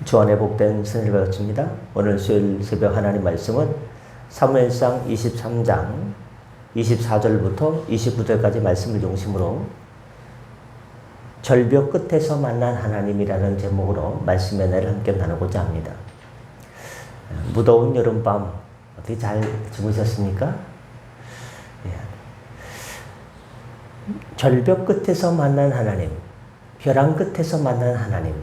주 안에 복된 선을 배웠습니다. 오늘 수요일 새벽 하나님 말씀은 사무엘상 23장 24절부터 29절까지 말씀을 중심으로 절벽 끝에서 만난 하나님이라는 제목으로 말씀의 은혜를 함께 나누고자 합니다. 무더운 여름밤 어떻게 잘 주무셨습니까? 절벽 끝에서 만난 하나님, 벼랑 끝에서 만난 하나님,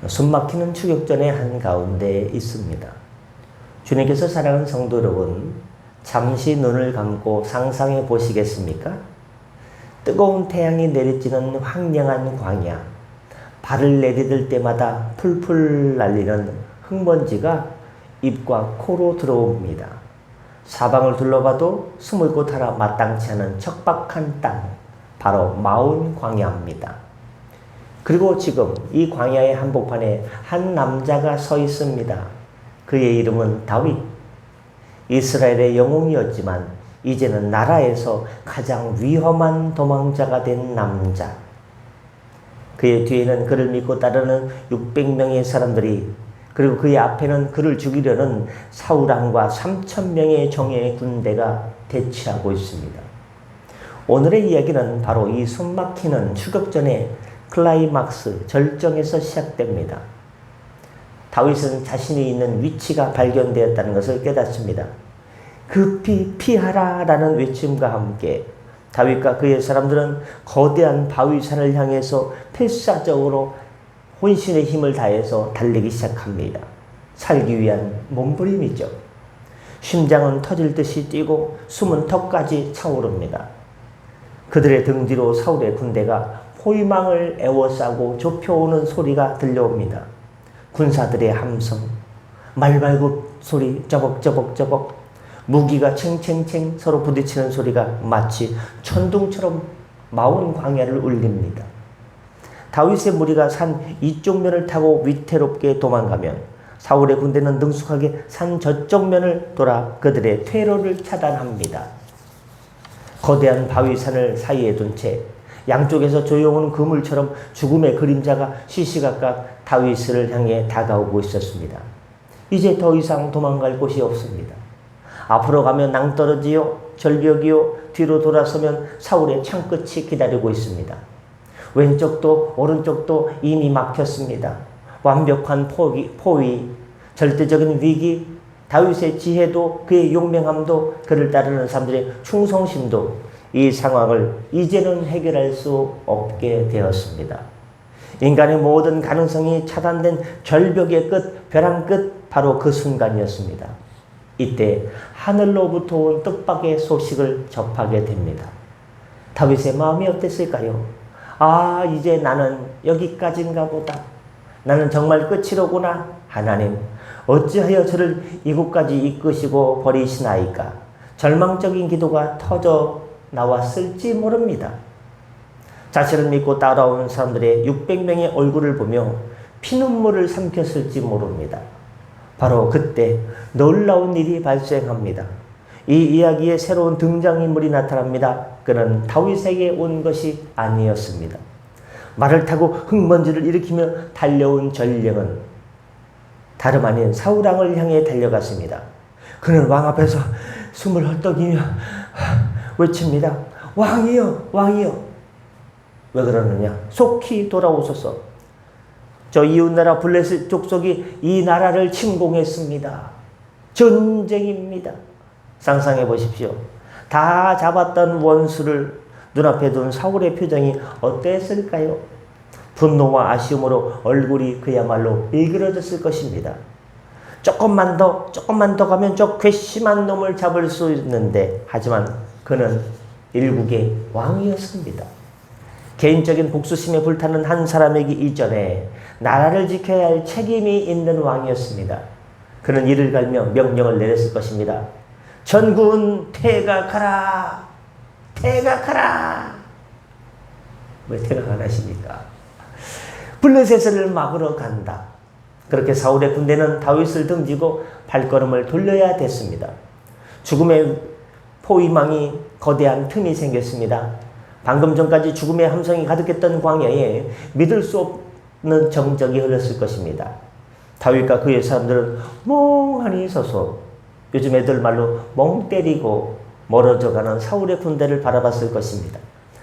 숨막히는 추격전의 한가운데 있습니다. 주님께서 사랑하는 성도 여러분, 잠시 눈을 감고 상상해 보시겠습니까? 뜨거운 태양이 내리쬐는 황량한 광야, 발을 내디딜 때마다 풀풀 날리는 흙먼지가 입과 코로 들어옵니다. 사방을 둘러봐도 숨을 곳 하나 마땅치 않은 척박한 땅, 바로 마온 광야입니다. 그리고 지금 이 광야의 한복판에 한 남자가 서 있습니다. 그의 이름은 다윗. 이스라엘의 영웅이었지만 이제는 나라에서 가장 위험한 도망자가 된 남자. 그의 뒤에는 그를 믿고 따르는 600명의 사람들이, 그리고 그의 앞에는 그를 죽이려는 사울왕과 3,000명의 정예의 군대가 대치하고 있습니다. 오늘의 이야기는 바로 이 숨막히는 추격전의 클라이막스, 절정에서 시작됩니다. 다윗은 자신이 있는 위치가 발견되었다는 것을 깨닫습니다. 급히 피하라 라는 외침과 함께 다윗과 그의 사람들은 거대한 바위산을 향해서 필사적으로 혼신의 힘을 다해서 달리기 시작합니다. 살기 위한 몸부림이죠. 심장은 터질 듯이 뛰고 숨은 턱까지 차오릅니다. 그들의 등 뒤로 사울의 군대가 포위망을 에워싸고 좁혀오는 소리가 들려옵니다. 군사들의 함성, 말발굽 소리, 저벅저벅저벅, 무기가 챙챙챙 서로 부딪히는 소리가 마치 천둥처럼 마온 광야를 울립니다. 다윗의 무리가 산 이쪽 면을 타고 위태롭게 도망가면 사울의 군대는 능숙하게 산 저쪽 면을 돌아 그들의 퇴로를 차단합니다. 거대한 바위산을 사이에 둔 채 양쪽에서 조용한 그물처럼 죽음의 그림자가 시시각각 다윗을 향해 다가오고 있었습니다. 이제 더 이상 도망갈 곳이 없습니다. 앞으로 가면 낭떠러지요, 절벽이요, 뒤로 돌아서면 사울의 창끝이 기다리고 있습니다. 왼쪽도 오른쪽도 이미 막혔습니다. 완벽한 포위, 절대적인 위기, 다윗의 지혜도 그의 용맹함도 그를 따르는 사람들의 충성심도 이 상황을 이제는 해결할 수 없게 되었습니다. 인간의 모든 가능성이 차단된 절벽의 끝, 벼랑 끝, 바로 그 순간이었습니다. 이때 하늘로부터 온 뜻밖의 소식을 접하게 됩니다. 다윗의 마음이 어땠을까요? 아, 이제 나는 여기까지인가 보다. 나는 정말 끝이로구나. 하나님, 어찌하여 저를 이곳까지 이끄시고 버리시나이까? 절망적인 기도가 터져 나왔을지 모릅니다. 자신을 믿고 따라온 사람들의 600명의 얼굴을 보며 피눈물을 삼켰을지 모릅니다. 바로 그때 놀라운 일이 발생합니다. 이 이야기에 새로운 등장인물이 나타납니다. 그는 다윗에게 온 것이 아니었습니다. 말을 타고 흙먼지를 일으키며 달려온 전령은 다름 아닌 사울왕을 향해 달려갔습니다. 그는 왕 앞에서 숨을 헐떡이며 외칩니다. 왕이여, 왕이여. 왜 그러느냐? 속히 돌아오소서. 저 이웃나라 블레셋 족속이 이 나라를 침공했습니다. 전쟁입니다. 상상해 보십시오. 다 잡았던 원수를 눈앞에 둔 사울의 표정이 어땠을까요? 분노와 아쉬움으로 얼굴이 그야말로 일그러졌을 것입니다. 조금만 더 가면 저 괘씸한 놈을 잡을 수 있는데, 하지만 그는 일국의 왕이었습니다. 개인적인 복수심에 불타는 한 사람이기 이전에 나라를 지켜야 할 책임이 있는 왕이었습니다. 그는 이를 갈며 명령을 내렸을 것입니다. 전군 퇴각하라! 퇴각하라! 왜 퇴각 안 하십니까? 블레셋을 막으러 간다. 그렇게 사울의 군대는 다윗을 등지고 발걸음을 돌려야 됐습니다. 죽음의 포위망이 거대한 틈이 생겼습니다. 방금 전까지 죽음의 함성이 가득했던 광야에 믿을 수 정적이 흘렀을 것입니다. 다윗과 그의 사람들은 멍하니 서서 요즘 애들 말로 멍 때리고 멀어져가는 사울의 군대를 바라봤을 것입니다.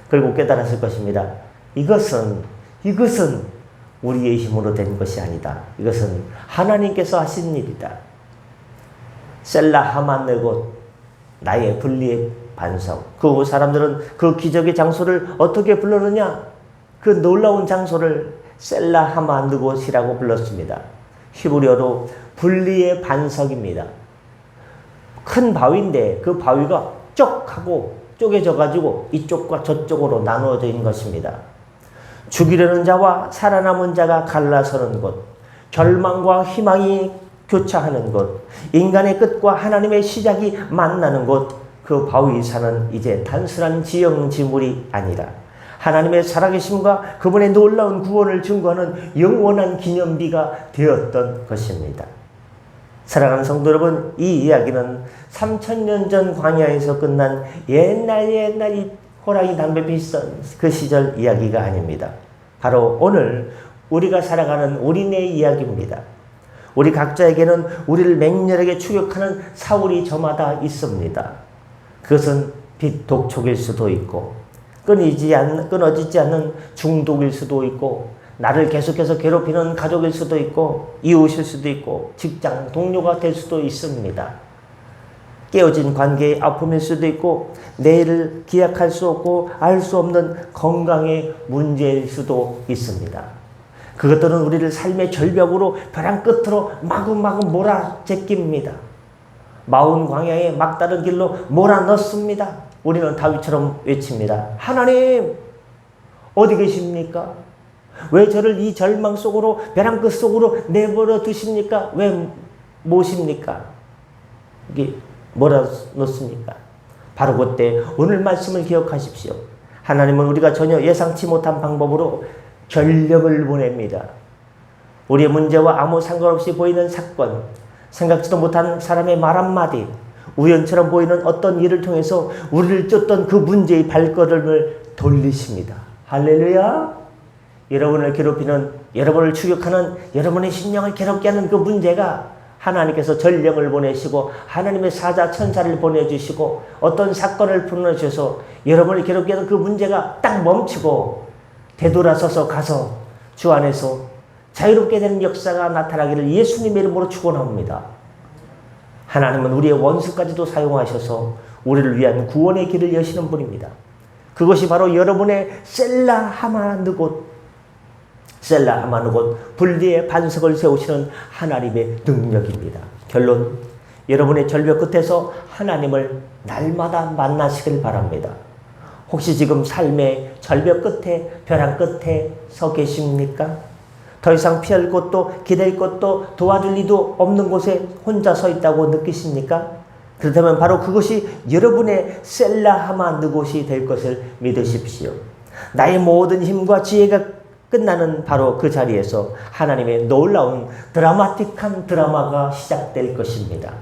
그리고 깨달았을 것입니다. 이것은 우리의 힘으로 된 것이 아니다. 이것은 하나님께서 하신 일이다. 셀라 하만네곳, 나의 분리의 반석. 그 사람들은 그 기적의 장소를 어떻게 불렀느냐? 그 놀라운 장소를 셀라 하만네곳이라고 불렀습니다. 히브리어로 분리의 반석입니다. 큰 바위인데 그 바위가 쪽 하고 쪼개져 가지고 이쪽과 저쪽으로 나누어져 있는 것입니다. 죽이려는 자와 살아남은 자가 갈라서는 곳, 절망과 희망이 교차하는 곳, 인간의 끝과 하나님의 시작이 만나는 곳, 그 바위산은 이제 단순한 지형지물이 아니라 하나님의 살아계심과 그분의 놀라운 구원을 증거하는 영원한 기념비가 되었던 것입니다. 사랑하는 성도 여러분, 이 이야기는 3000년 전 광야에서 끝난 옛날 이 호랑이 담배 피던 그 시절 이야기가 아닙니다. 바로 오늘 우리가 살아가는 우리네 이야기입니다. 우리 각자에게는 우리를 맹렬하게 추격하는 사울이 저마다 있습니다. 그것은 빛 독촉일 수도 있고 끊어지지 않는 중독일 수도 있고 나를 계속해서 괴롭히는 가족일 수도 있고 이웃일 수도 있고 직장 동료가 될 수도 있습니다. 깨어진 관계의 아픔일 수도 있고 내일을 기약할 수 없고 알 수 없는 건강의 문제일 수도 있습니다. 그것들은 우리를 삶의 절벽으로 벼랑 끝으로 마구마구 몰아제낍니다. 마운 광야에 막다른 길로 몰아넣습니다. 우리는 다윗처럼 외칩니다. 하나님 어디 계십니까? 왜 저를 이 절망 속으로 벼랑 끝 속으로 내버려 두십니까? 왜 모십니까? 이게 몰아넣습니까? 바로 그때 오늘 말씀을 기억하십시오. 하나님은 우리가 전혀 예상치 못한 방법으로 전력을 보냅니다. 우리의 문제와 아무 상관없이 보이는 사건, 생각지도 못한 사람의 말 한마디, 우연처럼 보이는 어떤 일을 통해서 우리를 쫓던 그 문제의 발걸음을 돌리십니다. 할렐루야! 여러분을 괴롭히는, 여러분을 추격하는, 여러분의 심령을 괴롭게 하는 그 문제가 하나님께서 전령을 보내시고 하나님의 사자 천사를 보내주시고 어떤 사건을 풀어주셔서 여러분을 괴롭게 하는 그 문제가 딱 멈추고 되돌아서서 가서 주 안에서 자유롭게 되는 역사가 나타나기를 예수님의 이름으로 축원합니다. 하나님은 우리의 원수까지도 사용하셔서 우리를 위한 구원의 길을 여시는 분입니다. 그것이 바로 여러분의 셀라 하마느곳 분리의 반석을 세우시는 하나님의 능력입니다. 결론, 여러분의 절벽 끝에서 하나님을 날마다 만나시길 바랍니다. 혹시 지금 삶의 절벽 끝에, 벼랑 끝에 서 계십니까? 더 이상 피할 곳도 기댈 곳도 도와줄 리도 없는 곳에 혼자 서 있다고 느끼십니까? 그렇다면 바로 그것이 여러분의 셀라하마느곳이 될 것을 믿으십시오. 나의 모든 힘과 지혜가 끝나는 바로 그 자리에서 하나님의 놀라운 드라마틱한 드라마가 시작될 것입니다.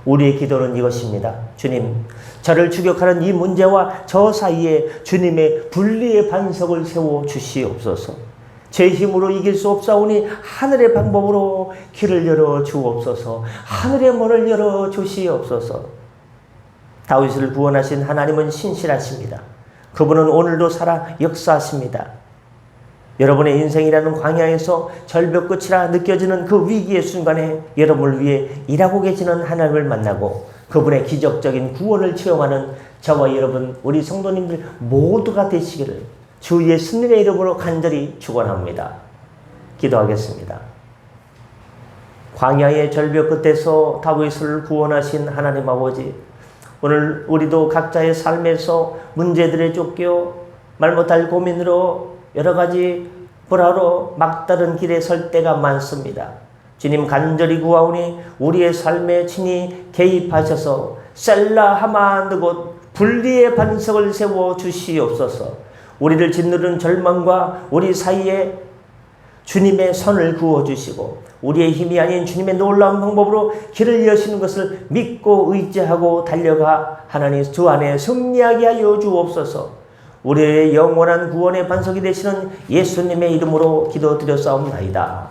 우리의 기도는 이것입니다. 주님, 저를 추격하는 이 문제와 저 사이에 주님의 분리의 반석을 세워 주시옵소서. 제 힘으로 이길 수 없사오니 하늘의 방법으로 길을 열어 주옵소서. 하늘의 문을 열어 주시옵소서. 다윗을 구원하신 하나님은 신실하십니다. 그분은 오늘도 살아 역사하십니다. 여러분의 인생이라는 광야에서 절벽 끝이라 느껴지는 그 위기의 순간에 여러분을 위해 일하고 계시는 하나님을 만나고 그분의 기적적인 구원을 체험하는 저와 여러분, 우리 성도님들 모두가 되시기를 주 예수님의 이름으로 간절히 축원합니다. 기도하겠습니다. 광야의 절벽 끝에서 다윗을 구원하신 하나님 아버지, 오늘 우리도 각자의 삶에서 문제들에 쫓겨 말 못할 고민으로 여러 가지 불화로 막다른 길에 설 때가 많습니다. 주님 간절히 구하오니 우리의 삶에 친히 개입하셔서 셀라하마느곳 분리의 반석을 세워 주시옵소서. 우리를 짓누르는 절망과 우리 사이에 주님의 선을 그어주시고 우리의 힘이 아닌 주님의 놀라운 방법으로 길을 여시는 것을 믿고 의지하고 달려가 하나님 주 안에 승리하게 하여 주옵소서. 우리의 영원한 구원의 반석이 되시는 예수님의 이름으로 기도드렸사옵나이다.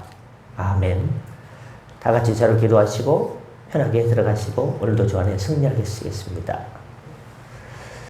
아멘. 다 같이 저를 기도하시고 편하게 들어가시고 오늘도 주 안에 승리하게 쓰겠습니다.